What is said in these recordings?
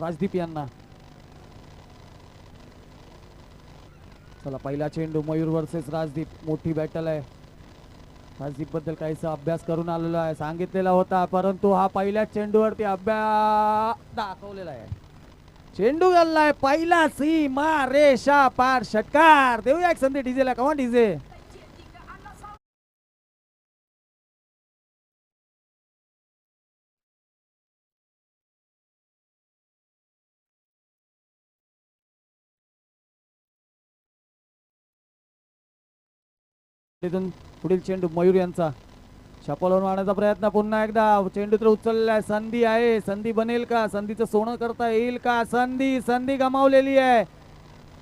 राजदीप यांना. चला पहिला चेंडू मयूर वर्सेस राजदीप. मोठी बॅटल आहे. राजदीप बद्दल काहीसा अभ्यास करून आलेला आहे, सांगितलेला होता, परंतु हा पहिल्याच चेंडूवरती अभ्यास दाखवलेला आहे. चेंडू गेलाय पहिला सीमा रेषा पार षटकार. देऊया एक संधी डीजेला. कमा डीजे. तिथून पुढील चेंडू मयूर यांचा. छापवून मारण्याचा प्रयत्न पुन्हा एकदा. चेंडू तर उचललाय. संधी आहे. संधी बनेल का? संधीचं सोनं करता येईल का? संधी गमावलेली आहे.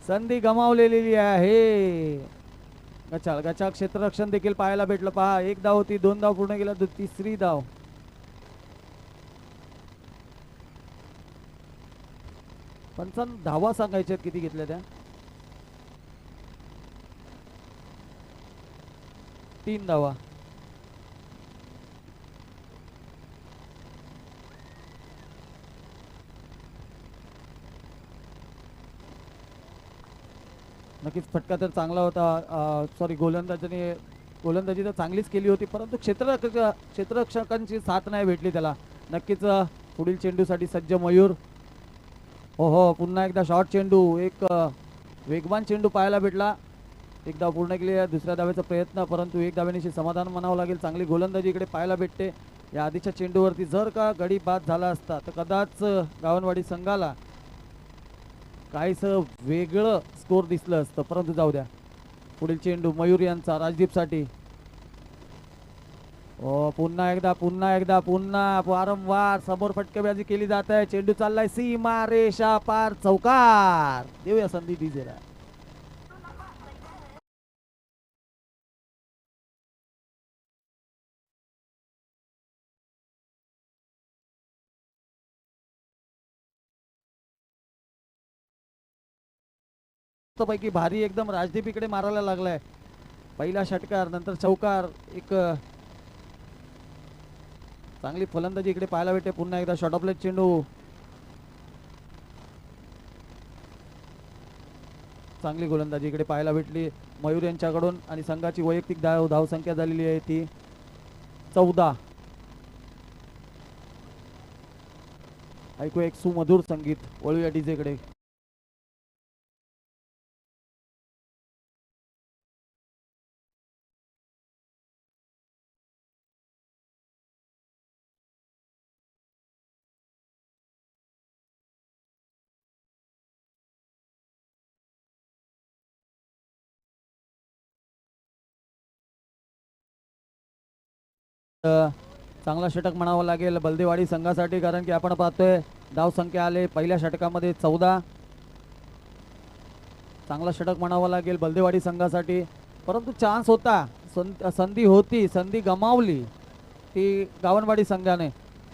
संधी गमावलेली आहे. गचाळ क्षेत्ररक्षण देखील पाहायला भेटलं. पहा, एक धाव होती, 2 धाव पूर्ण केला, तिसरी धाव. पंचावन्न धावा सांगायच्यात, किती घेतल्या त्या? 3 धावा. नक्कीच फटका तर चांगला होता. सॉरी, गोलंदाजी तर चांगलीच केली होती, परंतु क्षेत्ररक्षकांची साथ नाही भेटली त्याला. नक्कीच पुढील चेंडूसाठी सज्ज मयूर. हो, पुन्हा एकदा शॉर्ट चेंडू. एक वेगवान चेंडू पाहायला भेटला. एक धाव पूर्ण केली आहे. दुसऱ्या धावेचा प्रयत्न, परंतु एक धावेनिशी समाधान म्हणावं लागेल. चांगली गोलंदाजी इकडे पाहायला भेटते. या आधीच्या चेंडूवरती जर का गडी बाद झाला असता तर कदाच गावनवाडी संघाला काहीसं वेगळं स्कोर दिसलं असतं, परंतु जाऊ द्या. पुढील चेंडू मयूर यांचा राजदीपसाठी. पुन्हा वारंवार समोर फटकेबाजी केली जात आहे. चेंडू चाललाय सीमा रेषा पार चौकार. देऊया संधी डीजेला. पैकी भारी एकदम राजदीप इकडे मारायला लागलाय. पहिला षटकार, नंतर चौकार. एक चांगली फलंदाजी इकडे पाहायला भेटते. पुन्हा एकदा शॉर्ट ऑफ लेग चेंडू. चांगली गोलंदाजी इकडे पाहायला भेटली मयूर यांच्याकडून आणि संघाची वैयक्तिक धावसंख्या झालेली आहे ती 14. ऐकू एक सुमधुर संगीत. वळूया डीजेकडे. चांगला षटक म्हणावं लागेल बलदेवाडी संघासाठी, कारण की आपण पाहतोय धाव संख्या आले पहिल्या षटकामध्ये 14. चांगला षटक म्हणावं लागेल बलदेवाडी संघासाठी, परंतु चान्स होता, संधी होती, संधी गमावली ती गावनवाडी संघाने.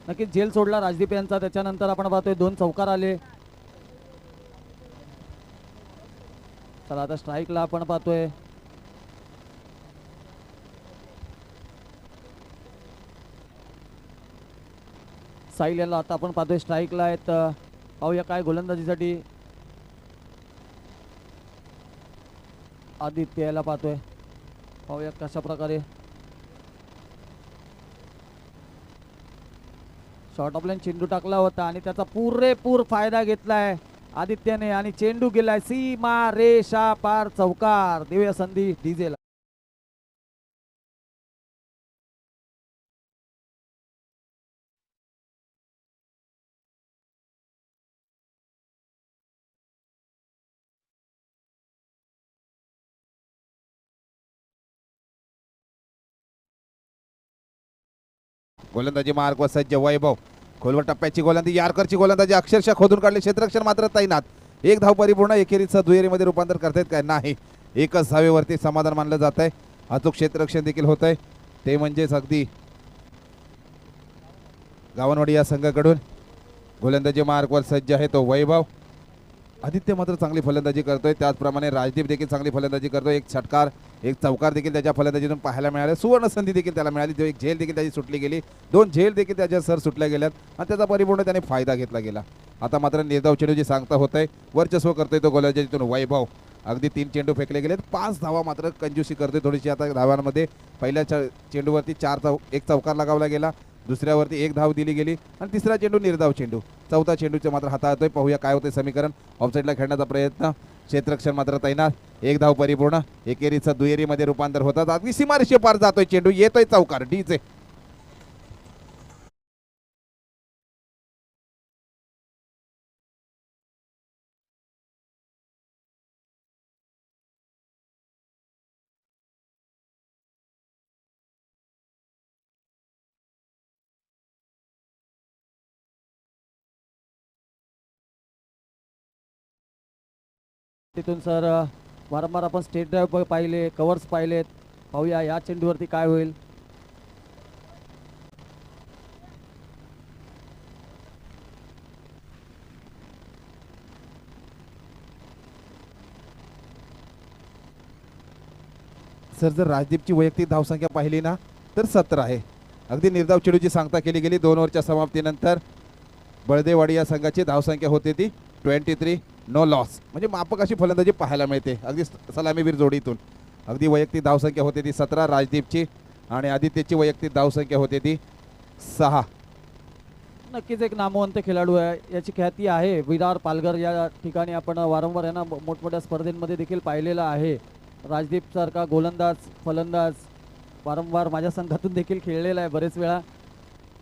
नक्कीच झेल सोडला राजदीप यांचा. त्याच्यानंतर आपण पाहतोय 2 चौकार आले. चला आता स्ट्राईकला आपण पाहतोय साहिल याला. आता आपण पाहतोय स्ट्राईकला आहेत. पाहूया काय गोलंदाजीसाठी आदित्य याला पाहतोय. पाहूया कशा प्रकारे शॉर्ट ऑफ लाईन चेंडू टाकला होता आणि त्याचा पुरेपूर फायदा घेतलाय आदित्यने आणि चेंडू गेलाय सीमा रेषा पार चौकार. देऊया संधी डीजेला. गोलंदाजी मार्ग व सज्ज वैभव. खोलवर टप्प्याची गोलंदाजी, यारकरची गोलंदाजी अक्षरशः खोदून काढले. क्षेत्ररक्षण मात्र तैनात. 1 धाव परिपूर्ण. एकेरीचं दुहेरीमध्ये रूपांतर करतायत काय? नाही, एकच धावेवरती समाधान मानलं जात आहे. अचूक क्षेत्ररक्षण देखील होत आहे, ते म्हणजेच अगदी गावनवाडी या संघाकडून. गोलंदाजी मार्गवर सज्ज आहे तो वैभव. आदित्य मात्र चांगली फलंदाजी करतोय, त्याचप्रमाणे राजदीप देखील चांगली फलंदाजी करतोय. एक षटकार एक चौकार देखील त्याच्या फलंदाजीतून पाहायला मिळाले. सुवर्ण संधी देखील त्याला मिळाली. जो एक झेल देखील त्याची सुटली गेली, 2 झेल देखील त्याच्या सर सुटल्या गेल्यात आणि त्याचा परिपूर्ण त्याने फायदा घेतला गेला. आता मात्र निर्धाव चेंडूची सांगता होत आहे, वर्चस्व करतोय तो गोलंदाजीतून वैभव. अगदी 3 चेंडू फेकले गेलेत, 5 धावा मात्र कंजूसी करतोय थोडीशी आता धावांमध्ये. पहिल्या चेंडूवरती 4 एक चौकार लगावला गेला, दुसऱ्यावरती 1 धाव दिली गेली आणि तिसरा चेंडू निर्धाव चेंडू. चौथा चेंडूचे मात्र हाताळतोय. पाहूया काय होते समीकरण. ऑफसाईडला खेळण्याचा प्रयत्न, क्षेत्ररक्षण मात्र तैनात. 1 धाव परिपूर्ण, एकेरीचं दुहेरीमध्ये रूपांतर होतात. अगदी सीमारेषे पार जातोय चेंडू, येतोय चौकार डीचे. तिथून सर वारंवार आपण स्टेट ड्राईव्ह पाहिले, कव्हर्स पाहिलेत. पाहूया या चेंडूवरती काय होईल. सर जर राजदीपची वैयक्तिक धावसंख्या पाहिली ना तर 17 आहे. अगदी निर्धाव चेंडूची सांगता केली गेली. 2 ओव्हरच्या समाप्तीनंतर बळदेवाडी या संघाची धावसंख्या होती ती 23, नो लॉस. म्हणजे माफक अशी फलंदाजी पाहायला मिळते अगदी सलामीवीर जोडीतून. अगदी वैयक्तिक धावसंख्या होती ती 17 राजदीपची आणि आदित्यची वैयक्तिक धावसंख्या होती ती 6. नक्कीच एक नामवंत खेळाडू आहे, याची ख्याती आहे. विरार पालघर या ठिकाणी आपण वारंवार यांना मोठमोठ्या स्पर्धेमध्ये देखील पाहिलेला आहे. राजदीप सारखा गोलंदाज फलंदाज वारंवार माझ्या संघातून देखील खेळलेला आहे बरेच वेळा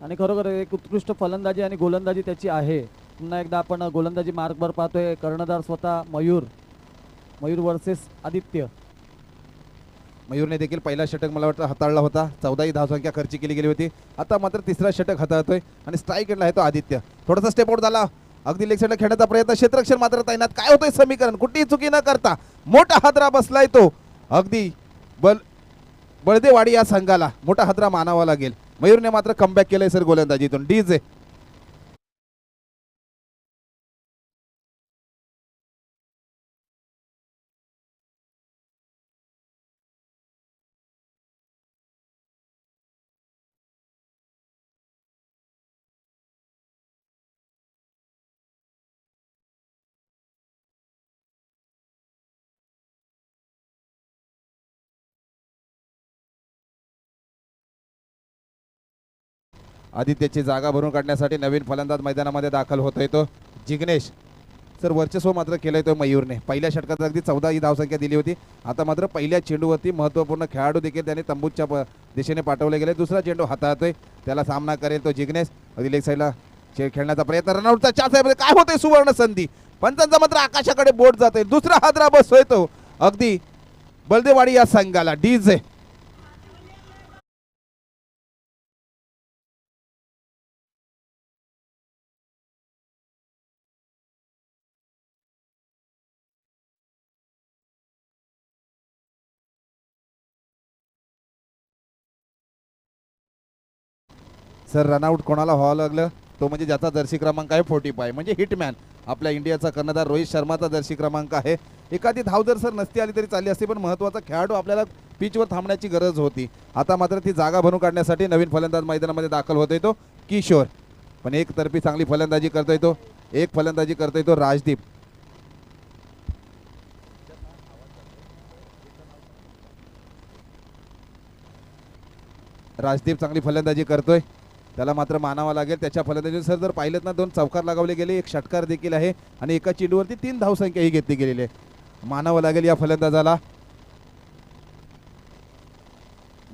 आणि खरोखर एक उत्कृष्ट फलंदाजी आणि गोलंदाजी त्याची आहे. पुन्हा एकदा आपण गोलंदाजी मार्कवर पाहतोय. कर्णधार स्वतः मयूर वर्सेस आदित्य. मयूरने देखील पहिला षटक मला वाटतं हाताळला होता. 14ही धावसंख्या खर्ची केली गेली होती. आता मात्र तिसरा षटक हाताळतोय आणि स्ट्राईक एंडला आहे तो आदित्य. थोडासा स्टेप आउट झाला. अगदी लेग साईडला खेळण्याचा प्रयत्न, क्षेत्ररक्षण मात्र तैनात. काय होतंय समीकरण, कुठलीही चुकी न करता मोठा हादरा बसलाय तो. अगदी बळदेवाडी या संघाला मोठा हादरा मानावा लागेल. मयूरने मात्र कमबॅक केलंय सर गोलंदाजीतून. डीजे आदित्यची जागा भरून काढण्यासाठी नवीन फलंदाज मैदानामध्ये दाखल होतोय तो जिग्नेश. सर वर्चस्व मात्र केलंय तो मयूरने. पहिल्या षटकात अगदी 14 ही धावसंख्या दिली होती. आता मात्र पहिल्या चेंडूवरती महत्त्वपूर्ण खेळाडू देखील त्याने तंबूच्या दिशेने पाठवले गेले. दुसरा चेंडू हाताळतोय, त्याला सामना करेल तो जिग्नेश. अगदी लेग साईडला खेळण्याचा प्रयत्न, रनआउटचा चान्स आहे. काय होतंय सुवर्ण संधी, पंचांचा मात्र आकाशाकडे बोट जाते. दुसरा हादरा बसतोय तो अगदी बळदेवाडी या संघाला. डीजे सर रनआउट कोणाला व्हावं लागलं तो म्हणजे ज्याचा जर्सी क्रमांक आहे 45, म्हणजे हिटमॅन. आपल्या इंडियाचा कर्णधार रोहित शर्माचा जर्सी क्रमांक आहे. एखादी धाव जर सर नसती आली तरी चालली असती, पण महत्त्वाचा खेळाडू आपल्याला पिचवर थांबण्याची गरज होती. आता मात्र ती जागा भरून काढण्यासाठी नवीन फलंदाज मैदानामध्ये दाखल होतोय तो किशोर. पण एकतर्फी चांगली फलंदाजी करतोय तो, एक फलंदाजी करतोय तो राजदीप. राजदीप चांगली फलंदाजी करतोय, त्याला मात्र मानावा लागेल. त्याच्या फलंदाजी सर जर पाहिलेत ना 2 चौकार लगावले गेले, 1 षटकार देखील आहे आणि एका चेंडूवरती 3 धावसंख्या ही घेतली गेलेली आहे. मानावं लागेल या फलंदाजाला.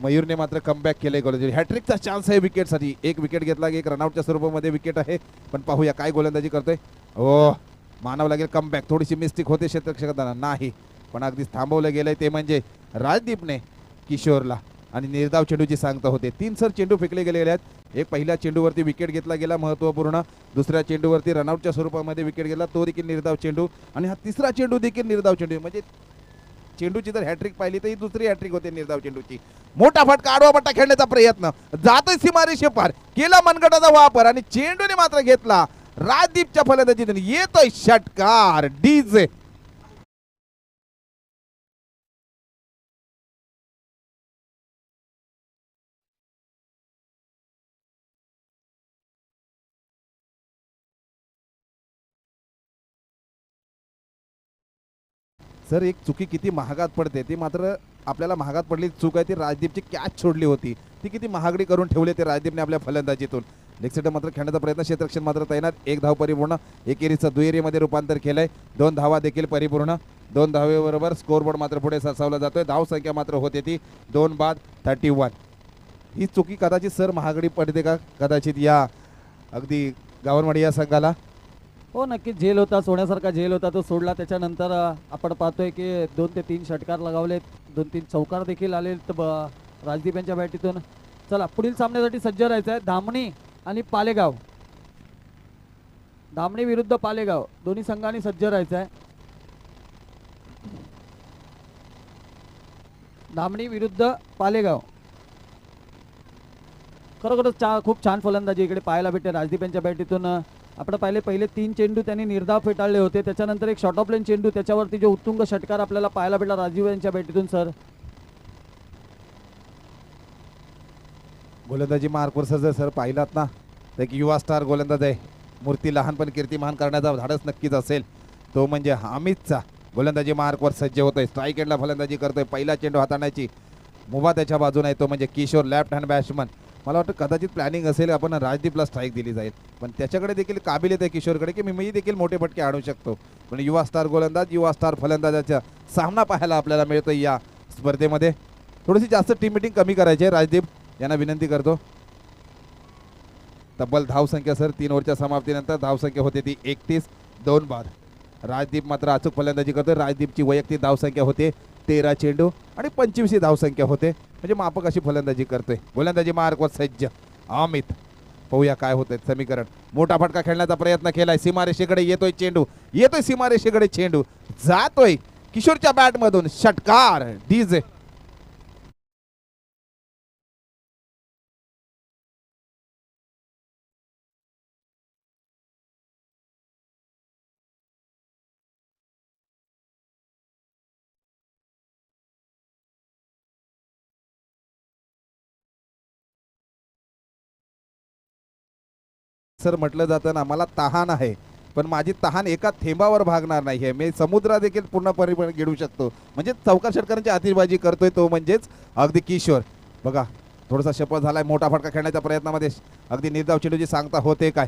मयूरने मात्र कमबॅक केले गोलंदाजी. हॅट्रिकचा चान्स आहे विकेटसाठी. 1 विकेट घेतला, 1 रनआउटच्या स्वरूपामध्ये विकेट आहे. पण पाहूया काय गोलंदाजी करतोय. हो मानावं लागेल कमबॅक. थोडीशी मिस्टेक होते क्षेत्ररक्षकांना नाही, पण अगदी थांबवलं गेलंय ते म्हणजे राजदीपने किशोरला. आणि निर्धाव चेंडूची सांगता होते. 3 सर चेंडू फेकले गेलेले आहेत. एक पहिल्या चेंडूवरती विकेट घेतला गेला महत्त्वपूर्ण, दुसऱ्या चेंडूवरती रनआउटच्या स्वरूपामध्ये विकेट घेतला, तो देखील निर्धाव चेंडू, आणि हा तिसरा चेंडू देखील निर्धाव चेंडू. म्हणजे चेंडूची जर हॅट्रिक पाहिली तर ही दुसरी हॅट्रिक होते निर्धाव चेंडूची. मोठा फटका, आडवा पट्टा खेळण्याचा प्रयत्न, जातोय सीमारेषे पार, केला मनगटाचा वापर आणि चेंडूने मात्र घेतला राजदीपच्या फलंदाजीतून येतोय षटकार डीजे. सर एक चुकी किती महागात पडते ती मात्र आपल्याला महागात पडली चूक आहे ती राजदीपची कॅच सोडली होती ती किती महागडी करून ठेवली ते राजदीपने आपल्या फलंदाजीतून. लेग सेटर मात्र खेळण्याचा प्रयत्न क्षेत्ररक्षण मात्र तैनात. एक धाव परिपूर्ण एकेरीचं दुहेरीमध्ये रूपांतर केलंय. 2 धावा देखील परिपूर्ण. 2 धावेबरोबर स्कोरबोर्ड मात्र पुढे सरसावला जातोय. धाव संख्या मात्र होते ती 2 बाद 31. ही चुकी कदाचित सर महागडी पडते का कदाचित या अगदी गावनवाडी या संघाला. हो नक्कीच झेल होता, सोन्यासारखा झेल होता, तो सोडला. त्याच्यानंतर आपण पाहतोय की 2 ते 3 षटकार लगावलेत, 2-3 चौकार देखील आले राजदीप यांच्या बॅटीतून. चला पुढील सामन्यासाठी सज्ज राहायचं आहे. धामणी आणि पालेगाव, धामणी विरुद्ध पालेगाव दोन्ही संघांनी सज्ज राहायचं आहे. धामणी विरुद्ध पालेगाव. खरोखरच खूप छान फलंदाजी इकडे पाहायला भेटते राजदीप यांच्या बॅटीतून. आपण पहिले 3 चेंडू त्यांनी निर्धाव फेटाळले होते, त्याच्यानंतर एक शॉर्ट ऑफ लेन चेंडू, त्याच्यावरती जो उत्तुंग षटकार आपल्याला पाहायला भेटला राजीव यांच्या बॅटीतून. सर गोलंदाजी मार्कवर सर पाहिलात ना तर एक युवा स्टार गोलंदाज आहे. मूर्ती लहान पण कीर्तिमान करण्याचा धाडस नक्कीच असेल तो म्हणजे हामिदचा. गोलंदाजी मार्कवर सज्ज होतोय, स्ट्राईक एंडला फलंदाजी करतोय. पहिला चेंडू हाताळण्याची मुभा त्याच्या बाजूने आहे तो म्हणजे किशोर लेफ्ट हँड बॅट्समन. मला वाटतं कदाचित प्लॅनिंग असेल आपण राजदीपला स्ट्राईक दिली जाईल, पण त्याच्याकडे देखील काबिलियत आहे किशोरकडे की मी देखील मोठे फटके आणू शकतो. पण युवा स्टार गोलंदाज, युवा स्टार फलंदाजाचा सामना पाहायला आपल्याला मिळतो या स्पर्धेमध्ये. थोडीशी जास्त टीम मिटिंग कमी करायची आहे, राजदीप यांना विनंती करतो. तब्बल धावसंख्या सर 3 ओव्हरच्या समाप्तीनंतर धावसंख्या होते ती 31, 2 बाद. राजदीप मात्र अचूक फलंदाजी करतोय. राजदीपची वैयक्तिक धावसंख्या होते 13 चेंडू आणि 25 धावसंख्या होते, म्हणजे मापक अशी फलंदाजी करतोय. गोलंदाजी मार्कवर सज्ज अमित. पाहूया काय होतंय समीकरण. मोठा फटका खेळण्याचा प्रयत्न केलाय, सीमारेषेकडे येतोय चेंडू, येतोय सीमारेषेकडे चेंडू, जातोय किशोरच्या बॅटमधून षटकार डीजे. सर म्हटलं जातं ना मला तहान आहे, पण माझी तहान एका थेंबावर भागणार नाही आहे. मी समुद्र देखील पूर्णपणे गिळू शकतो. म्हणजे चौकार षटकारांची आतिषबाजी करतोय तो म्हणजेच अगदी किशोर. बघा थोडासा शपथ झालाय मोठा फटका खेळण्याच्या प्रयत्नामध्ये. अगदी निर्धाव चेंडूची सांगता होते काय.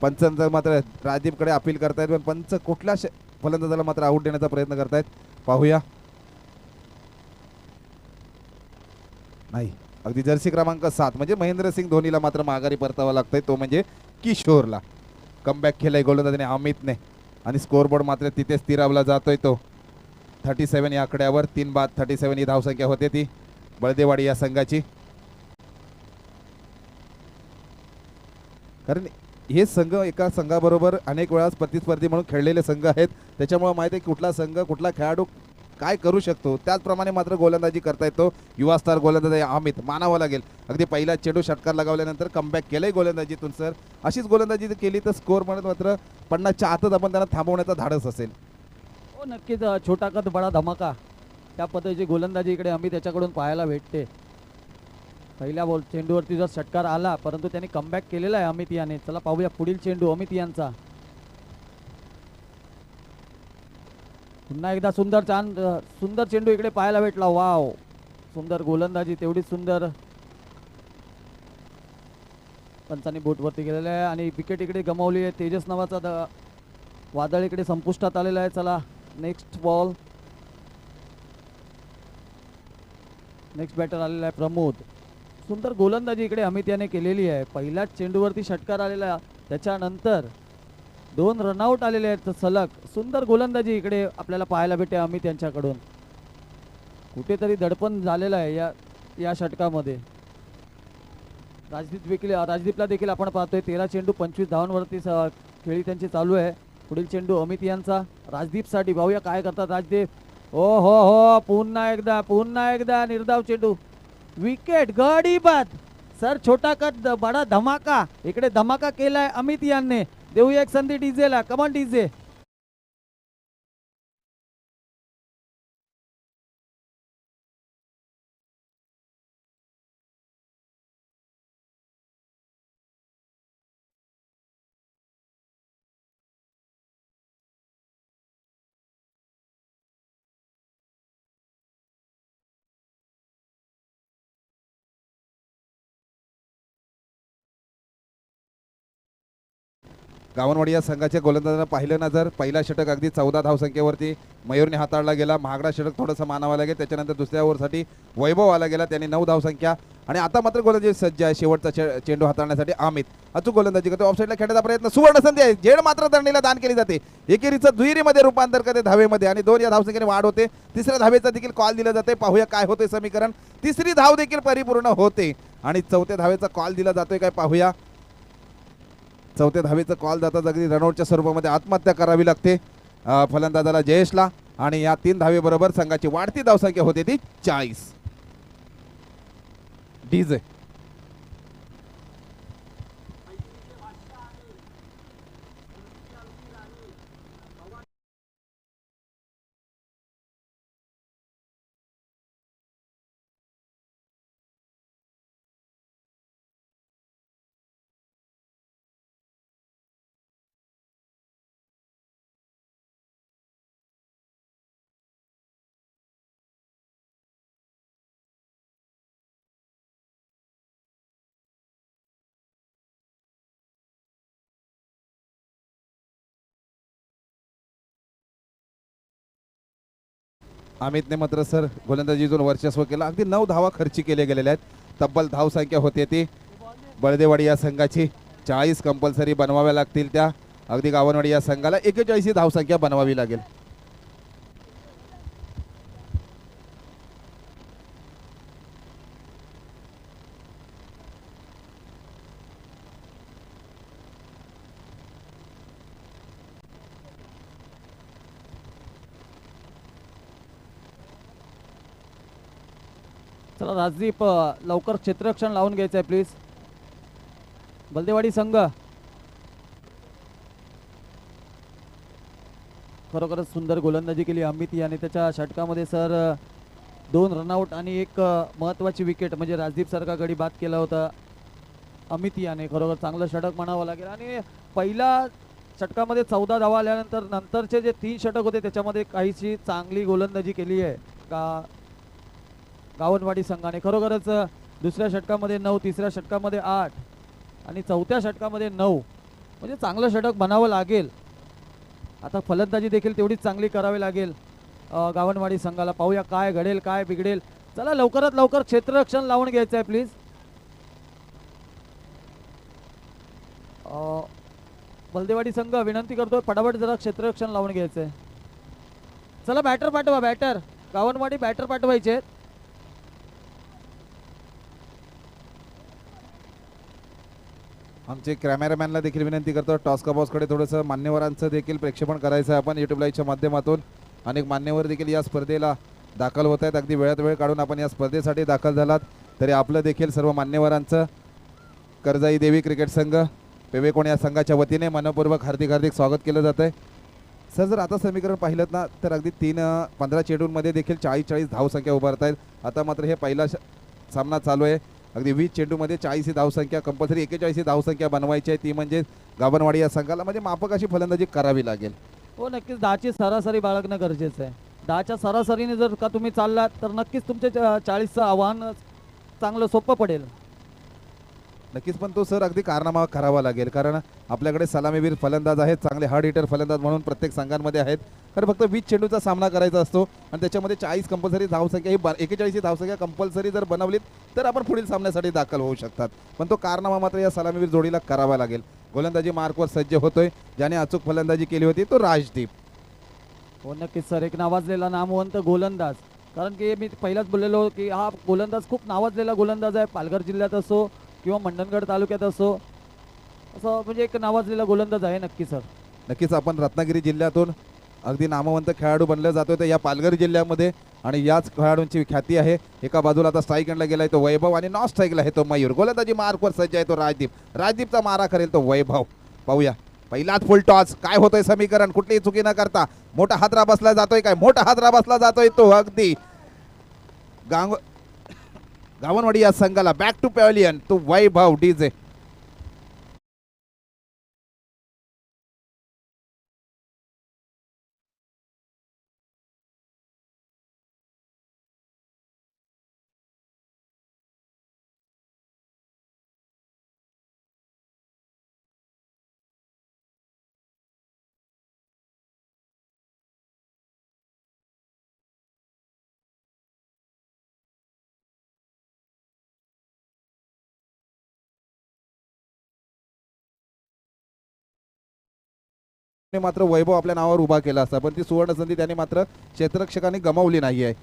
पंचांचं मात्र राजदीपकडे अपील करतायत, पण पंच कुठल्या फलंदाजाला मात्र आऊट देण्याचा प्रयत्न करतायत पाहूया. नाही, अगदी जर्सी क्रमांक 7 म्हणजे महेंद्रसिंग धोनीला मात्र माघारी परतावा लागतोय तो म्हणजे किशोरला. कमबॅक केलाय गोलंदाजाने अमितने आणि स्कोरबोर्ड मात्र तिथे स्थिरावला जातोय तो 37 या आकड्यावर. 3 बाद 37 ही धावसंख्या होते ती बळदेवाडी या संघाची. कारण हे संघ एका संघाबरोबर अनेक वेळा प्रतिस्पर्धी म्हणून खेळलेले संघ आहेत, त्याच्यामुळे माहिती आहे कुठला संघ कुठला खेळाडू काय करू शकतो. त्याचप्रमाणे मात्र गोलंदाजी करता येतो युवा स्टार गोलंदाज अमित, मानावं लागेल. अगदी पहिला चेंडू षटकार लगावल्यानंतर कमबॅक केलंय गोलंदाजीतून. सर अशीच गोलंदाजी केली तर स्कोर म्हणत मात्र 50च्या आतच आपण त्यांना थांबवण्याचा धाडस असेल. हो नक्कीच, छोटा कद बडा धमाका त्या पद्धतीची गोलंदाजी इकडे अमित याच्याकडून पाहायला भेटते. पहिल्या चेंडूवरती जर षटकार आला, परंतु त्यांनी कमबॅक केलेला आहे अमित याने. चला पाहूया पुढील चेंडू अमित यांचा. पुन्हा एकदा सुंदर चेंडू इकडे पाहायला भेटला. वाव, सुंदर गोलंदाजी, तेवढी सुंदर. पंचांनी बोटवरती गेलेला आहे आणि विकेट इकडे गमावली आहे. तेजस नावाचा वादळ इकडे संपुष्टात आलेला आहे. चला नेक्स्ट बॉल, नेक्स्ट बॅटर आलेला आहे प्रमोद. सुंदर गोलंदाजी इकडे अमित याने केलेली आहे. पहिल्याच चेंडूवरती षटकार आलेला, त्याच्यानंतर 2 रनआउट आलेले आहेत सलग. सुंदर गोलंदाजी इकडे आपल्याला पाहायला भेटते अमित यांच्याकडून. कुठेतरी दडपण झालेलं आहे या षटकामध्ये. राजदीपला देखील आपण पाहतोय 13 चेंडू 25 धावांवरती खेळी त्यांची चालू आहे. पुढील चेंडू अमित यांचा राजदीपसाठी. पाहूया काय करतात राजदीप. हो हो हो, पुन्हा एकदा निर्धाव चेंडू, विकेट, गडी बाद. सर छोटा कट बडा धमाका, इकडे धमाका केलाय अमित यांनी. देऊया एक संधी डीजेला. Come on DJ. गावनवाडी या संघाच्या गोलंदाजांना पाहिलं ना जर पहिला षटक अगदी 14 धावसंख्येवरती मयूरने हाताळला गेला. महागडा षटक थोडंसं मानावं लागेल. त्याच्यानंतर दुसऱ्या ओव्हरसाठी वैभव आला गेला, त्याने 9 धावसंख्या. आणि आता मात्र गोलंदाजी सज्ज आहे शेवटचा चेंडू हाताळण्यासाठी. अमित अचूक गोलंदाजी करतो. ऑफसाईडला खेळण्याचा प्रयत्न, सुवर्ण संधी आहे. झेड मात्र दंडीला दान केली जाते. एकेरीचं दुहेरीमध्ये रूपांतर करते धावेमध्ये आणि 2 या धावसंख्येने वाढ होते. तिसऱ्या धावेचा देखील कॉल दिला जाते. पाहूया काय होते समीकरण. तिसरी धाव देखील परिपूर्ण होते आणि चौथ्या धावेचा कॉल दिला जातोय काय पाहूया. चौथ्या धावेचा कॉल जातात अगदी रनआउटच्या स्वरूपामध्ये आत्महत्या करावी लागते फलंदाजाला जयेशला. आणि या 3 धावेबरोबर संघाची वाढती धावसंख्या होते ती 40. डीजे अमितने मात्र सर गोलंदाजीतून वर्चस्व केलं. अगदी 9 धावा खर्ची केले गेलेल्या आहेत. तब्बल धावसंख्या होते ती बळदेवाडी या संघाची 40 कंपल्सरी बनवाव्या लागतील. त्या अगदी गावनवाडी या संघाला 41 धावसंख्या बनवावी लागेल. चला राजदीप लवकर क्षेत्ररक्षण लावून घ्यायचं आहे प्लीज. बलदेवाडी संघ खरोखरच सुंदर गोलंदाजी केली अमित याने. त्याच्या षटकामध्ये सर 2 रनआउट आणि एक महत्त्वाची विकेट म्हणजे राजदीप सारखा गडी बाद केला होता अमित याने. खरोखर चांगलं षटक म्हणावं लागेल. आणि पहिल्या षटकामध्ये 14 धावा आल्यानंतर नंतरचे जे 3 षटक होते त्याच्यामध्ये काहीशी चांगली गोलंदाजी केली आहे का गावनवाडी संघाने. खरोखरच दुसऱ्या षटकामध्ये 9, तिसऱ्या षटकामध्ये 8 आणि चौथ्या षटकामध्ये 9 म्हणजे चांगलं षटक बनावं लागेल. आता फलंदाजी देखील तेवढीच चांगली करावी लागेल गावनवाडी संघाला. पाहूया काय घडेल काय बिघडेल. चला लवकरात लवकर क्षेत्ररक्षण लावून घ्यायचं आहे प्लीज. बलदेवाडी संघ विनंती करतोय फटाफट जरा क्षेत्ररक्षण लावून घ्यायचं आहे. चला बॅटर पाठवा. बॅटर गावनवाडी बॅटर पाठवायचे. आमचे कॅमेरामॅनला देखील विनंती करतो टॉस कबॉसकडे थोडंसं मान्यवरांचं देखील प्रेक्षेपण करायचं आहे आपण यूट्यूब लाईव्हच्या माध्यमातून. अनेक मान्यवर देखील या स्पर्धेला दाखल होत आहेत. अगदी वेळात वेळ काढून आपण या स्पर्धेसाठी दाखल झालात तरी आपलं देखील सर्व मान्यवरांचं करजाई देवी क्रिकेट संघ पेवेकोण या संघाच्या वतीने मनपूर्वक हार्दिक हार्दिक स्वागत केलं जात आहे. सर जर आता समीकरण पाहिलं ना तर अगदी 15 चेंडूंमध्ये देखील 40 धावसंख्या उभारत आहेत. आता मात्र हे पहिला सामना चालू आहे. अगदी 20 चेंडूमध्ये 40 धावसंख्या कंपल्सरी 41 धावसंख्या बनवायची आहे. ती म्हणजे गावनवाडी या संघाला म्हणजे माफक अशी फलंदाजी करावी लागेल. हो नक्कीच 10ची सरासरी बाळगणं गरजेचं आहे. 10च्या सरासरीने जर का तुम्ही चाललात तर नक्कीच तुमच्या 40चं आव्हान चांगलं सोपं पडेल. नक्कीच पण तो सर अगदी कारनामा करावा लागेल कारण आपल्याकडे सलामीवीर फलंदाज आहेत. चांगले हार्ड हिटर फलंदाज म्हणून प्रत्येक संघांमध्ये आहेत. कारण फक्त 20 चेंडूचा सामना करायचा असतो आणि त्याच्यामध्ये 40 कंपल्सरी धावसंख्या ही 41 धावसंख्या कंपल्सरी जर बनवलीत तर आपण पुढील सामन्यासाठी दाखल होऊ शकतात. पण तो कारनामा मात्र या सलामीवीर जोडीला करावा लागेल. गोलंदाजी मार्कवर सज्ज होतोय. ज्याने अचूक फलंदाजी केली होती तो राजदीप. हो नक्कीच सर एक नावाजलेला नामवंत गोलंदाज. कारण की मी पहिलाच बोललेलो की हा गोलंदाज खूप नावाजलेला गोलंदाज आहे. पालघर जिल्ह्यात असो किंवा मंडणगड तालुक्यात असो असं म्हणजे एक नावाजलेला गोलंदाज आहे. नक्की सर नक्कीच आपण रत्नागिरी जिल्ह्यातून अगदी नामवंत खेळाडू बनले जातोय तर या पालघर जिल्ह्यामध्ये आणि याच खेळाडूंची ख्याती आहे. एका बाजूला आता स्ट्राईक एंडला गेलाय तो वैभव आणि नॉन स्ट्राईकला आहे तो मयूर. गोलंदाजी मार्कवर सज्ज आहे तो राजदीप. राजदीपचा मारा करेल तो वैभव. पाहूया पहिलाच फुल टॉस. काय होतंय समीकरण, कुठलीही चुकी न करता मोठा हादरा बसला जातोय. काय मोठा हादरा बसला जातोय तो अगदी गावनवाडी या संघाला. बॅक टू पॅव्हलियन तो वैभव डीजे. मात्र वैभव आपल्या नावावर उभा केला असता, पण ती सुवर्ण संधी त्यांनी मात्र क्षेत्ररक्षकांनी गमावली नाही आहे.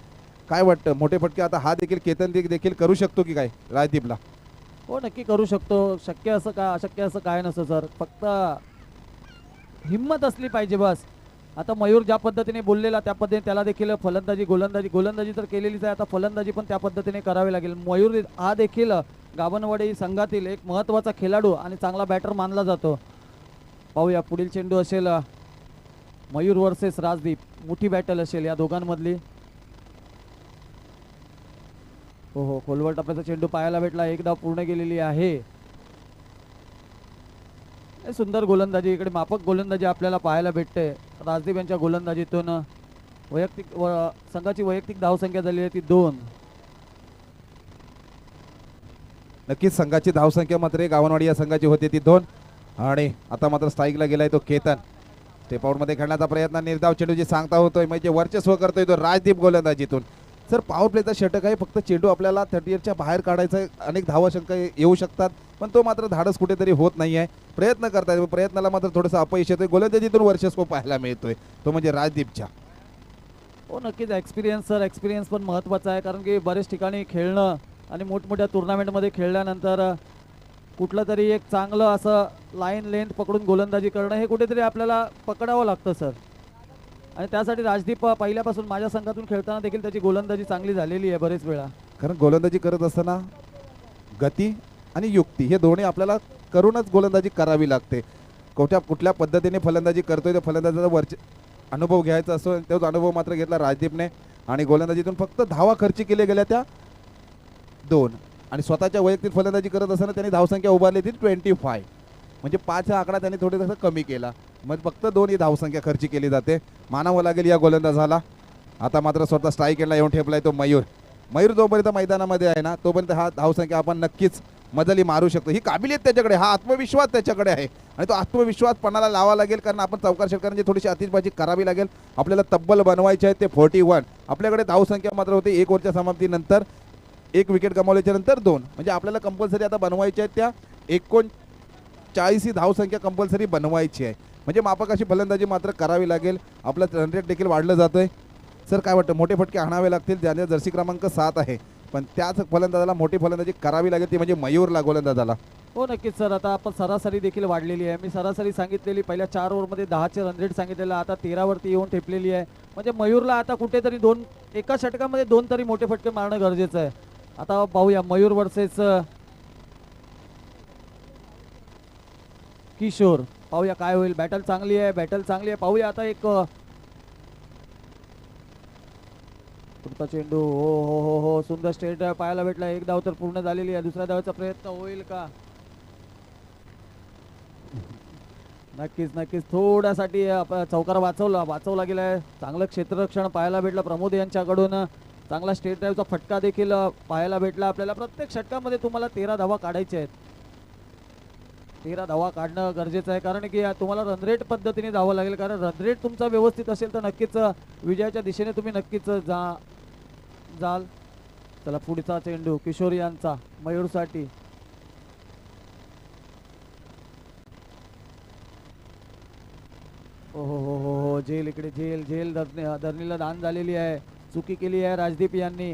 काय वाटतं, मोठे फटके आता हा देखील केतन देखील करू शकतो की काय राजदीपला? हो नक्की करू शकतो. शक्य असं काय अशक्य असं काय नसतं सर, फक्त हिंमत असली पाहिजे बस. आता मयूर ज्या पद्धतीने बोललेला त्या पद्धतीने त्याला देखील गोलंदाजी तर केलेलीच आहे, आता फलंदाजी पण त्या पद्धतीने करावी लागेल. मयूर हा देखील गाभणवाडी संघातील एक महत्त्वाचा खेळाडू आणि चांगला बॅटर मानला जातो. पाहूया पुढील चेंडू असेल मयूर वर्सेस राजदीप. मोठी बॅटल असेल या दोघांमधली. हो खोलवर टप्प्याचा चेंडू पाहायला भेटला. एक धाव पूर्ण केलेली आहे. सुंदर गोलंदाजी, इकडे माफक गोलंदाजी आपल्याला पाहायला भेटते राजदीप यांच्या गोलंदाजीतून. संघाची वैयक्तिक धावसंख्या झाली आहे ती 2. नक्कीच संघाची धावसंख्या मात्र गावनवाडी या संघाची होती ती 2. आणि आता मात्र स्ट्राईकला गेलाय तो केतन. स्टेप आउट मध्ये खेळण्याचा प्रयत्न, निर्धाव चेंडू जे सांगता होतोय म्हणजे वर्चस्व करतोय तो राजदीप गोलंदाजीतून. सर पॉवर प्लेचा षटक आहे, फक्त चेंडू आपल्याला 30च्या बाहेर काढायचा आहे. अनेक धावाशंका येऊ शकतात, पण तो मात्र धाडस कुठेतरी होत नाही आहे. प्रयत्न करताय, प्रयत्नाला मात्र थोडंसं अपयश येतोय. गोलंदाजीतून वर्चस्व पाहायला मिळतोय तो म्हणजे राजदीपच्या. हो नक्कीच एक्सपिरियन्स सर, एक्सपिरियन्स पण महत्त्वाचा आहे, कारण की बरेच ठिकाणी खेळणं आणि मोठमोठ्या टुर्नामेंटमध्ये खेळल्यानंतर कुठलं तरी एक चांगलं असं लाईन लेंथ पकडून गोलंदाजी करणं हे कुठेतरी आपल्याला पकडावं लागतं सर. आणि त्यासाठी राजदीप पहिल्यापासून माझ्या संघातून खेळताना देखील त्याची गोलंदाजी चांगली झालेली आहे बरेच वेळा. कारण गोलंदाजी करत असताना गती आणि युक्ती हे दोन्ही आपल्याला करूनच गोलंदाजी करावी लागते. कुठल्या पद्धतीने फलंदाजी करतोय त्या फलंदाजाचा अनुभव घ्यायचा असतो, तोच अनुभव मात्र घेतला राजदीपने. आणि गोलंदाजीतून फक्त धावा खर्च केल्या गेल्या त्या 2. आणि स्वतःच्या वैयक्तिक फलंदाजी करत असताना त्यांनी धावसंख्या उभारली ती 25, म्हणजे 5 हा आकडा त्यांनी थोडासा कमी केला. मग फक्त 2 ही धावसंख्या खर्च केली जाते. मानावं लागेल या गोलंदाजाला. आता मात्र स्वतः स्ट्राईक एंडला येऊन ठेपलाय तो मयूर जोपर्यंत मैदानामध्ये आहे ना तोपर्यंत हा धावसंख्या आपण नक्कीच मजली मारू शकतो. ही काबिलियत त्याच्याकडे, हा आत्मविश्वास त्याच्याकडे आहे. आणि तो आत्मविश्वास पणाला लावा लागेल, कारण आपण चौकार षटकारांची थोडीशी आतिषबाजी करावी लागेल. आपल्याला तब्बल बनवायचे आहे ते 41. आपल्याकडे धावसंख्या मात्र होते 1 ओव्हरच्या समाप्तीनंतर 1 विकेट गमावल्याच्या नंतर 2, म्हणजे आपल्याला कंपल्सरी आता बनवायच्या आहेत त्या 39 ही धावसंख्या कंपल्सरी बनवायची आहे. म्हणजे माफक अशी फलंदाजी मात्र करावी लागेल. आपलं रन रेट देखील वाढलं जातोय. सर काय वाटतं, मोठे फटके आणावे लागतील, ज्याने जर्सी क्रमांक 7 आहे, पण त्याच फलंदाजाला मोठी फलंदाजी करावी लागेल ती म्हणजे मयूरला गोलंदाजाला. हो नक्कीच सर. आता आपण सरासरी देखील वाढलेली आहे. मी सरासरी सांगितलेली पहिल्या 4 ओव्हरमध्ये 10चे रन रेट सांगितलेला, आता 13वरती येऊन ठेपलेली आहे. म्हणजे मयूरला आता कुठेतरी एका षटकामध्ये 2 तरी मोठे फटके मारणं गरजेचं आहे. आता पाहूया मयूर वर्सेस किशोर. पाहूया काय होईल. बॅटल चांगली आहे. पाहूया आता एक पुढचा चेंडू. हो सुंदर स्टेट ड्राइव्ह पाहायला भेटला. 1 धाव तर पूर्ण झालेली आहे. दुसऱ्या धावाचा प्रयत्न होईल का? नक्कीच थोड्यासाठी चौकार वाचवला गेलाय. चांगलं क्षेत्ररक्षण पाहायला भेटलं प्रमोद यांच्याकडून. चांगला स्टेट ड्राईव्हचा फटका देखील पाहायला भेटला आपल्याला. प्रत्येक षटकामध्ये तुम्हाला 13 धावा काढायच्या आहेत. 13 धावा काढणं गरजेचं आहे, कारण की तुम्हाला रनरेट पद्धतीने धावावं लागेल. कारण रनरेट तुमचा व्यवस्थित असेल तर नक्कीच विजयाच्या दिशेने तुम्ही नक्कीच जाल. चला पुढचा चेंडू किशोर यांचा मयूरसाठी. हो जेल इकडे जेल धरणीला दान झालेली आहे. चुकी केली आहे राजदीप यांनी,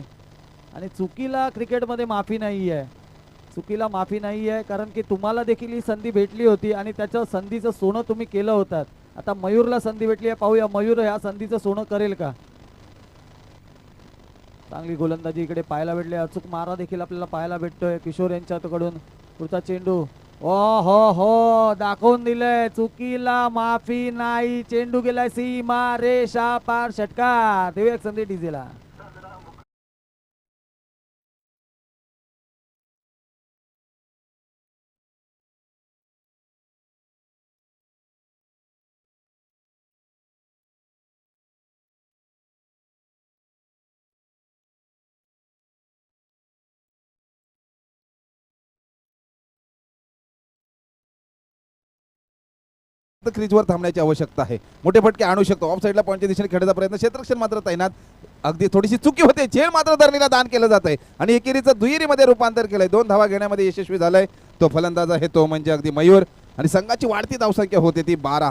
आणि चुकीला क्रिकेटमध्ये माफी नाही आहे. कारण की तुम्हाला देखील ही संधी भेटली होती आणि त्याच्या संधीचं सोनं तुम्ही केलं होतं. आता मयूरला संधी भेटली आहे. पाहूया मयूर ह्या संधीचं सोनं करेल का? चांगली गोलंदाजी इकडे पाहायला भेटली. अचूक मारा देखील आपल्याला पाहायला भेटतोय किशोर यांच्याकडून. पुढचा चेंडू ओ हो दाखवून दिलंय, चुकीला माफी नाही. चेंडू गेलाय सीमा रेषा पार, षटकार. देऊया एक संधी डीजेला. क्रीजवर थांबण्याची आवश्यकता आहे. मोठे फटके आणू शकतो. ऑफ साईडला पॉईंटच्या दिशेने खेळण्याचा प्रयत्न, क्षेत्ररक्षण मात्र तैनात. अगदी थोडीशी चुकी होते, झेल मात्र धरणीला दान केलं जात आहे आणि एकेरीचं दुहेरीमध्ये रूपांतर केलंय. 2 धावा घेण्यामध्ये यशस्वी झालाय तो फलंदाज आहे, तो म्हणजे अगदी मयूर. आणि संघाची वाढती धावसंख्या होते ती 12.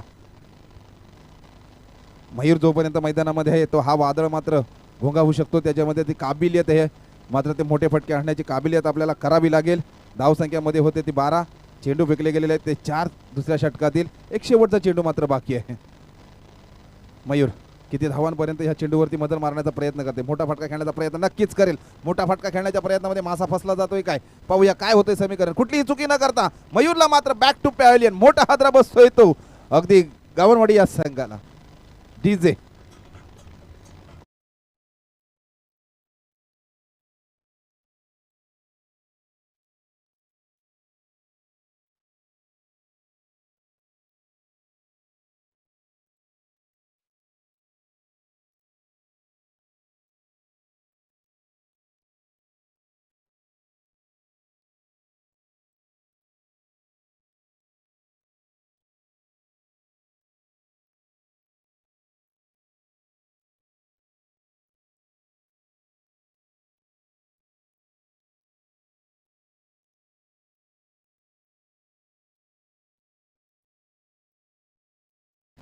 मयूर जोपर्यंत मैदानामध्ये आहे तो हा वादळ मात्र घोंगावू शकतो, त्याच्यामध्ये ती काबिलियत आहे. मात्र ते मोठे फटके आणण्याची काबिलियत आपल्याला करावी लागेल. धावसंख्यामध्ये होते ती 12. चेंडू फेकले गेलेले आहेत ते 4 दुसऱ्या षटकातील. एक शेवटचा चेंडू मात्र बाकी आहे. मयूर किती धावांपर्यंत ह्या चेंडूवरती मदर मारण्याचा प्रयत्न करते. मोठा फटका खेळण्याचा प्रयत्न नक्कीच करेल. मोठा फटका खेळण्याच्या प्रयत्नामध्ये मासा फसला जातोय काय, पाहूया काय होतंय समीकरण. कुठलीही चुकी न करता मयूरला मात्र बॅक टू पॅव्हलियन मोठा हादरा बसतोय तो अगदी गावनवाडी या संघाला. डीजे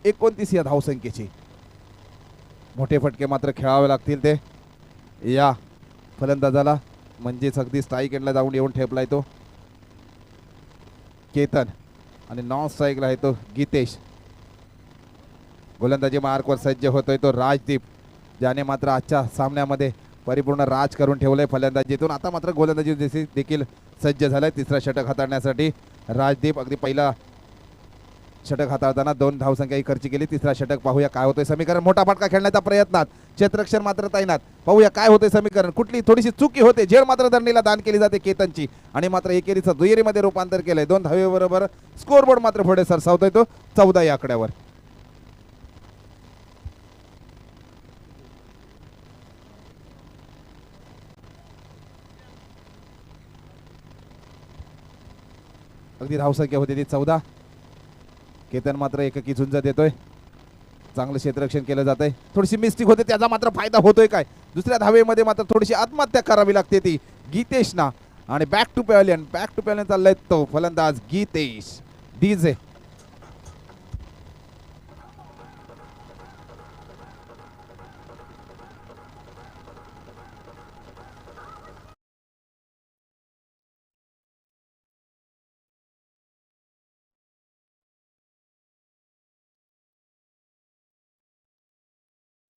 एकोणतीस या धावसंख्येची. मोठे फटके मात्र खेळावे लागतील ते या फलंदाजाला, म्हणजेच अगदी स्ट्राईक एंडला जाऊन येऊन ठेपलाय तो केतन आणि नॉन स्ट्राईकला आहे तो गीतेश. गोलंदाजी मार्कवर सज्ज होतोय तो राजदीप, ज्याने मात्र आजच्या सामन्यामध्ये परिपूर्ण राज करून ठेवलंय फलंदाजीतून. आता मात्र गोलंदाजी देखील सज्ज झालाय तिसरा षटक हाताळण्यासाठी. राजदीप अगदी पहिला षटक हाताळताना 2 धावसंख्या खर्च केली. तिसरा षटक पाहूया काय होतंय समीकरण. मोठा फटका खेळण्याच्या प्रयत्नात क्षेत्ररक्षण मात्र तैनात. पाहूया काय होतंय समीकरण. कुठली थोडीशी चुकी होते, झेल मात्र धरणीला दान केली जाते केतनची आणि मात्र एकेरीचं दुहेरीमध्ये रूपांतर केलंय. 2 धावेबरोबर स्कोरबोर्ड मात्र पुढे सरसावतोय तो 14 या आकड्यावर. अगदी धावसंख्या होती ती 14. केतन मात्र एककी झुंज देतोय. चांगलं क्षेत्ररक्षण केलं जातंय. थोडीशी मिस्टेक होते, त्याचा मात्र फायदा होतोय काय. दुसऱ्या धावेमध्ये मात्र थोडीशी आत्महत्या करावी लागते ती गीतेशना आणि बॅक टू पॅव्हलियन चाललाय तो फलंदाज गीतेश. डीजे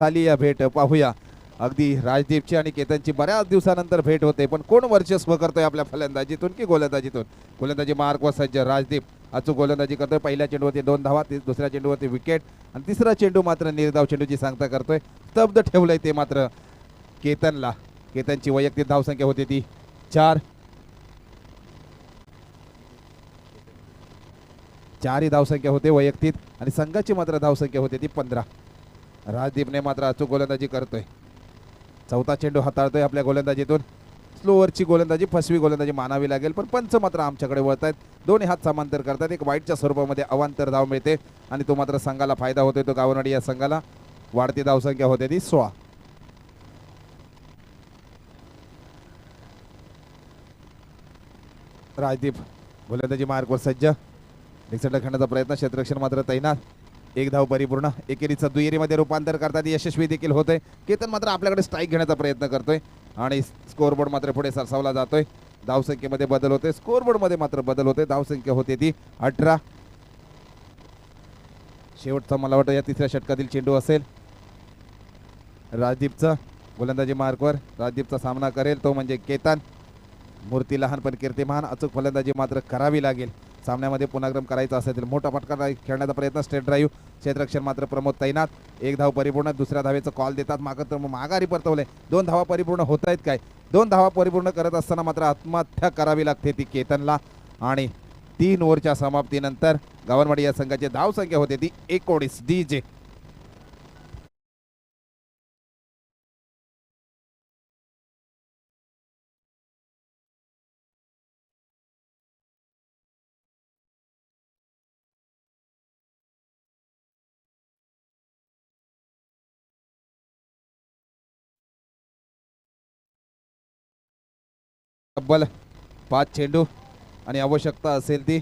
झाली या भेट. पाहूया अगदी राजदीपची आणि केतनची बऱ्याच दिवसानंतर भेट होते, पण कोण वर्चस्व करतोय आपल्या फलंदाजीतून की गोलंदाजीतून. गोलंदाजी मार्कवर सज्ज राजदीप अचूक गोलंदाजी करतोय. पहिल्या चेंडूवरती 2 धावा, दुसऱ्या चेंडूवरती विकेट आणि तिसरा चेंडू मात्र निर्धाव चेंडूची सांगता करतोय. स्तब्ध ठेवलंय ते मात्र केतनला. केतनची वैयक्तिक धावसंख्या होती ती 4. 4 ही धावसंख्या होते वैयक्तिक आणि संघाची मात्र धावसंख्या होती ती 15. राजदीपने मात्र अचूक गोलंदाजी करतोय. चौथा चेंडू हाताळतोय आपल्या गोलंदाजीतून. स्लोवरची गोलंदाजी, फसवी गोलंदाजी मानावी लागेल, पण पंच मात्र आमच्याकडे वळत आहेत. दोन्ही हात समांतर करतात. एक वाईटच्या स्वरूपामध्ये अवांतर धाव मिळते आणि तो मात्र संघाला फायदा होतोय तो गावनवाडी या संघाला. वाढती धावसंख्या होते ती 16. राजदीप गोलंदाजी मार्कवर सज्ज. डिक्सटला खेळण्याचा प्रयत्न, क्षेत्ररक्षण मात्र तैनात. 1 धाव परिपूर्ण. एकेरीचं दुहेरीमध्ये रूपांतर करतात यशस्वी देखील होतंय. केतन मात्र आपल्याकडे स्ट्राईक घेण्याचा प्रयत्न करतोय आणि स्कोरबोर्ड मात्र पुढे सरसावला जातोय. धावसंख्येमध्ये बदल होते, स्कोरबोर्डमध्ये मात्र बदल होते. धावसंख्या होते ती 18. शेवटचा मला वाटतं या तिसऱ्या षटकातील चेंडू असेल राजदीपचा. गोलंदाजी मार्कवर राजदीपचा सामना करेल तो म्हणजे केतन. मूर्ती लहान पण कीर्तिमान. अचूक फलंदाजी मात्र करावी लागेल. सामन्यामध्ये पुनर्गम करायचा असेल मोठा फटका खेळण्याचा प्रयत्न स्ट्रेट ड्राईव्ह क्षेत्ररक्षण मात्र प्रमोद तैनात. एक धाव परिपूर्ण. दुसऱ्या धावेचं कॉल देतात माघारी परतवले. 2 धावा परिपूर्ण होत आहेत काय? 2 धावा परिपूर्ण करत असताना मात्र आत्महत्या करावी लागते ती केतनला. आणि 3 ओव्हरच्या समाप्तीनंतर गावनवाडी या संघाची धाव संख्या होते ती 19. DJ तब्बल 5 चेंडू आणि आवश्यकता असेल ती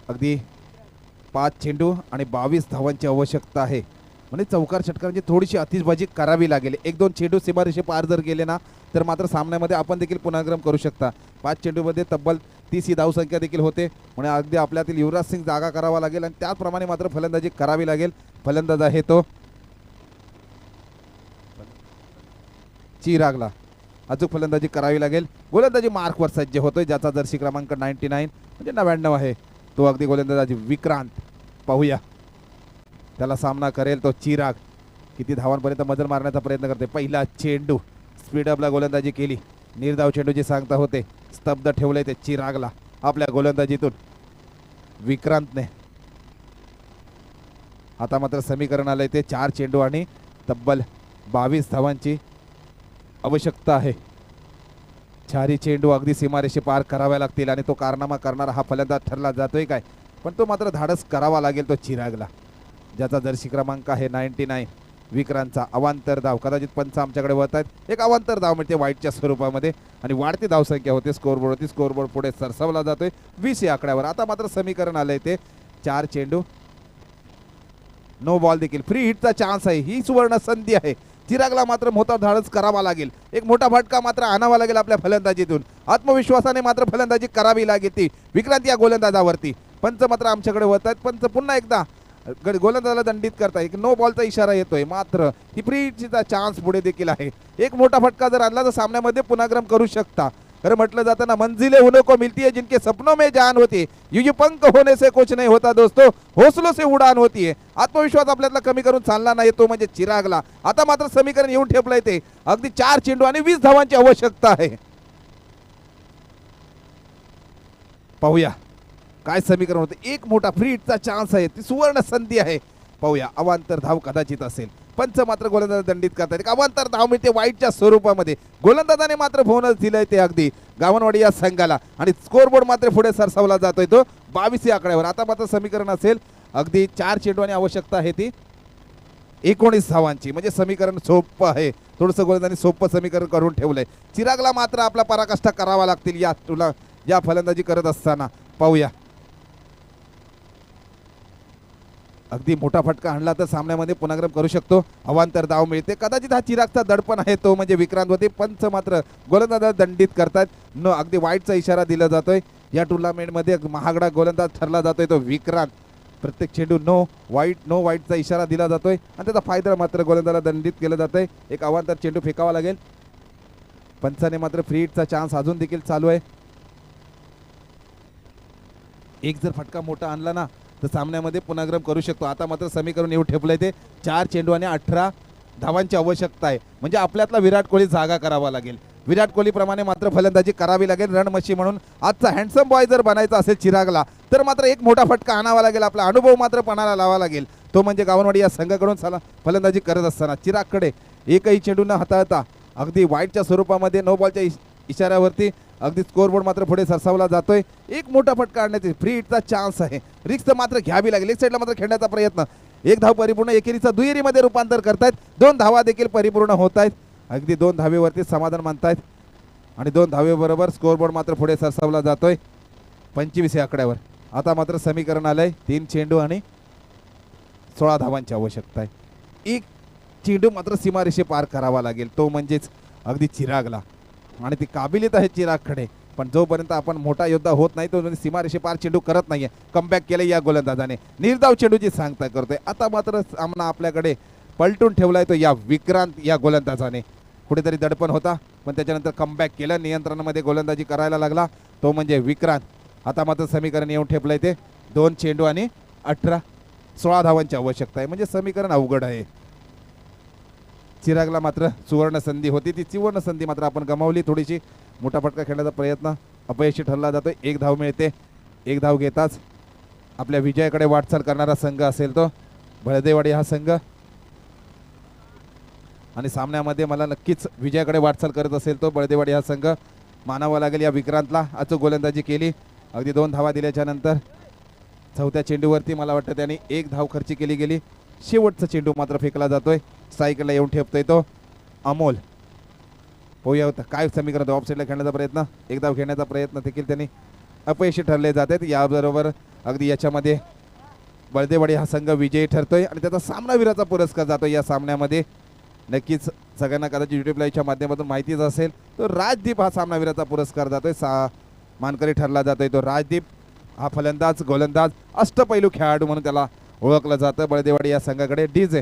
अगदी 5 चेंडू आणि 22 धावांची आवश्यकता आहे. म्हणजे चौकार षटकारांची थोडीशी आतिषबाजी करावी लागेल. 1-2 चेंडू सीमारेषे पार जर गेले ना तर मात्र सामन्यामध्ये आपण देखील पुनर्गम करू शकता. 5 चेंडूमध्ये तब्बल 30 ही धावसंख्या देखील होते. म्हणजे अगदी आपल्यातील युवराज सिंग जागा करावा लागेल आणि त्याचप्रमाणे मात्र फलंदाजी करावी लागेल. फलंदाज आहे तो चिरागला. अचूक फलंदाजी करावी लागेल. गोलंदाजी मार्कवर सज्ज होतोय ज्याचा जर्सी क्रमांक 99 म्हणजे 99 आहे. तो अगदी गोलंदाजी विक्रांत. पाहूया त्याला सामना करेल तो चिराग. किती धावांपर्यंत मजल मारण्याचा प्रयत्न करते. पहिला चेंडू स्पीडअपला गोलंदाजी केली. निर्धाव चेंडूची सांगता होते. स्तब्ध ठेवले ते चिरागला आपल्या गोलंदाजीतून विक्रांतने. आता मात्र समीकरण आलंय ते 4 चेंडू आणि तब्बल 22 धावांची आवश्यकता आहे. 4ही चेंडू अगदी सीमारेषे पार कराव्या लागतील आणि तो कारनामा करणारा हा फलंदाज ठरला जातोय काय? पण तो मात्र धाडस करावा लागेल तो चिरागला ज्याचा जर्सी क्रमांक आहे 99 विक्रांतचा. अवांतर धाव कदाचित पंच आमच्याकडे वळत आहेत. एक अवांतर धाव मिळते वाईटच्या स्वरूपामध्ये आणि वाढती धावसंख्या होते स्कोरबोर्डवरती. स्कोरबोर्ड पुढे सरसावला जातोय 20 या आकड्यावर. आता मात्र समीकरण आलंय ते 4 चेंडू नो बॉल देखील. फ्री हिटचा चान्स आहे. ही सुवर्ण संधी आहे. चिरागला मात्र मोठा धाडस करावा लागेल. एक मोठा फटका मात्र आणावा लागेल आपल्या फलंदाजीतून. आत्मविश्वासाने मात्र फलंदाजी करावी लागेल ती विक्रांत या गोलंदाजावरती. पंच मात्र आमच्याकडे वळत आहेत. पंच पुन्हा एकदा गोलंदाजाला दंडित करता. एक नो बॉलचा इशारा येतोय. मात्र ही फ्री हिटचा चान्स पुढे देखील आहे. एक मोठा फटका जर आणला तर सामन्यामध्ये पुनर्गम करू शकता. खरं म्हटलं जातं ना, मंजिलें उन्हीं को मिलती है जिनके सपनों में जान होती है. ये पंख होने से कुछ नहीं होता दोस्तों, हौसलों से उडान होती है. आत्मविश्वास आपल्याला कमी करून चालला नाही तो म्हणजे चिरागला. आता मात्र समीकरण येऊन ठेपलंय ते. अगदी 4 चेंडू आणि 20 धावांची आवश्यकता आहे. पाहूया काय समीकरण होते. एक मोठा फ्री हिटचा चान्स आहे. ती सुवर्ण संधी आहे. पाहूया अवांतर धाव कदाचित असेल. पंच मात्र गोलंदाज दंडित करतात. एक अवांतर धाव मिळते वाईटच्या स्वरूपामध्ये. गोलंदाजाने मात्र बोनस दिलंय ते अगदी गावनवाडी या संघाला आणि स्कोरबोर्ड मात्र पुढे सरसावला जातोय तो 22 या आकड्यावर. आता मात्र समीकरण असेल अगदी 4 चेंडू आणि आवश्यकता आहे ती 19 धावांची. म्हणजे समीकरण सोपं आहे. थोडंसं गोलंदाजाने सोपं समीकरण करून ठेवलंय. चिरागला मात्र आपला पराकाष्ठा करावा लागतील या फलंदाजी करत असताना. पाहूया अगदी मोठा फटका आणला तर सामन्यामध्ये पुनर्गम करू शकतो. अवांतर धाव मिळते. कदाचित हा चिरागचा दडपण आहे तो म्हणजे विक्रांत होते. पंच मात्र गोलंदाजाला दंडित करतात. न अगदी वाईटचा इशारा दिला जातोय. या टुर्नामेंटमध्ये महागडा गोलंदाज ठरला जातोय तो विक्रांत. प्रत्येक चेंडू नो वाईटचा इशारा दिला जातोय आणि त्याचा फायदा मात्र गोलंदाजाला दंडित केलं जातंय. एक अवांतर चेंडू फेकावा लागेल. पंचाने मात्र फ्री हिटचा चान्स अजून देखील चालू आहे. एक जर फटका मोठा आणला ना तर सामन्यामध्ये पुनर्गम करू शकतो. आता मात्र समीकरण येऊ ठेपलंय ते 4 चेंडू आणि 18 धावांची आवश्यकता आहे. म्हणजे आपल्यातला विराट कोहली जागा करावा लागेल. विराट कोहली प्रमाणे मात्र फलंदाजी करावी लागेल. रणमशी म्हणून आजचा हँडसम बॉय जर बनायचा असेल चिरागला तर मात्र एक मोठा फटका आणावा लागेल. आपला अनुभव मात्र पणाला लावा लागेल. तो म्हणजे गावनवाडी या संघाकडून फलंदाजी करत असताना चिरागकडे एकही चेंडू न हाताळता अगदी वाईटच्या स्वरूपामध्ये नो बॉलच्या इशाऱ्यावरती अगदी स्कोरबोर्ड मात्र पुढे सरसावला जातोय. एक मोठा फटका आणण्याची फ्री हिटचा चान्स आहे. रिस्क मात्र घ्यावी लागेल. एक साईडला मात्र खेळण्याचा प्रयत्न. एक धाव परिपूर्ण एकेरीचा दुहेरीमध्ये रूपांतर करतायत. 2 धावा देखील परिपूर्ण होत आहेत. अगदी 2 धावेवरती समाधान मानतायत आणि 2 धावेबरोबर स्कोरबोर्ड मात्र पुढे सरसावला जातोय 25 या आकड्यावर. आता मात्र समीकरण आलंय 3 चेंडू आणि 16 धावांची आवश्यकता आहे. एक चेंडू मात्र सीमारेषे पार करावा लागेल तो म्हणजेच अगदी चिरागला आणि ती काबिलियत आहे चिरागकडे. पण जोपर्यंत आपण मोठा योद्धा होत नाही तो सीमारेषे पार चेंडू करत नाहीये. कमबॅक केले या गोलंदाजाने, निर्धाव चेंडूची सांगता करतोय. आता मात्र सामना आपल्याकडे पलटून ठेवलाय तो या विक्रांत या गोलंदाजाने. कुठेतरी दडपण होता पण त्याच्यानंतर कमबॅक केलं, नियंत्रणामध्ये गोलंदाजी करायला लागला तो म्हणजे विक्रांत. आता मात्र समीकरण येऊन ठेपलंय ते 2 चेंडू आणि 16 धावांची आवश्यकता आहे, म्हणजे समीकरण अवघड आहे. चिरागला मात्र सुवर्ण संधी होती, ती सुवर्ण संधी मात्र आपण गमावली. थोडीशी मोठा फटका खेळण्याचा प्रयत्न अपयशी ठरला जातोय. 1 धाव मिळते. 1 धाव घेताच आपल्या विजयाकडे वाटचाल करणारा संघ असेल तो बळदेवाडी हा संघ. आणि सामन्यामध्ये मला नक्कीच विजयाकडे वाटचाल करत असेल तो बळदेवाडी हा संघ. मानावं लागेल या विक्रांतला. अचूक गोलंदाजी केली, अगदी 2 धावा दिल्याच्या नंतर चौथ्या चेंडूवरती मला वाटतं त्याने 1 धाव खर्ची केली गेली. शेवटचा चेंडू मात्र फेकला जातोय. सायकलला येऊन ठेपतोय तो अमोल. होऊया होता काय समीकरण. ऑफसाईडला खेळण्याचा प्रयत्न, 1 धाव घेण्याचा प्रयत्न देखील त्यांनी अपयशी ठरले जातात. याबरोबर अगदी याच्यामध्ये बळदेवाडी हा संघ विजयी ठरतोय आणि त्याचा सामनावीराचा पुरस्कार जातोय. या सामन्यामध्ये नक्कीच सगळ्यांना कदाचित युट्यूब लाईव्हच्या माध्यमातून माहितीच असेल तो राजदीप हा सामनावीराचा पुरस्कार जातोय. मानकरी ठरला जातोय तो राजदीप. हा फलंदाज, गोलंदाज, अष्टपैलू खेळाडू म्हणून त्याला ओळखलं जातं. बळदेवाडी या संघाकडे डीजे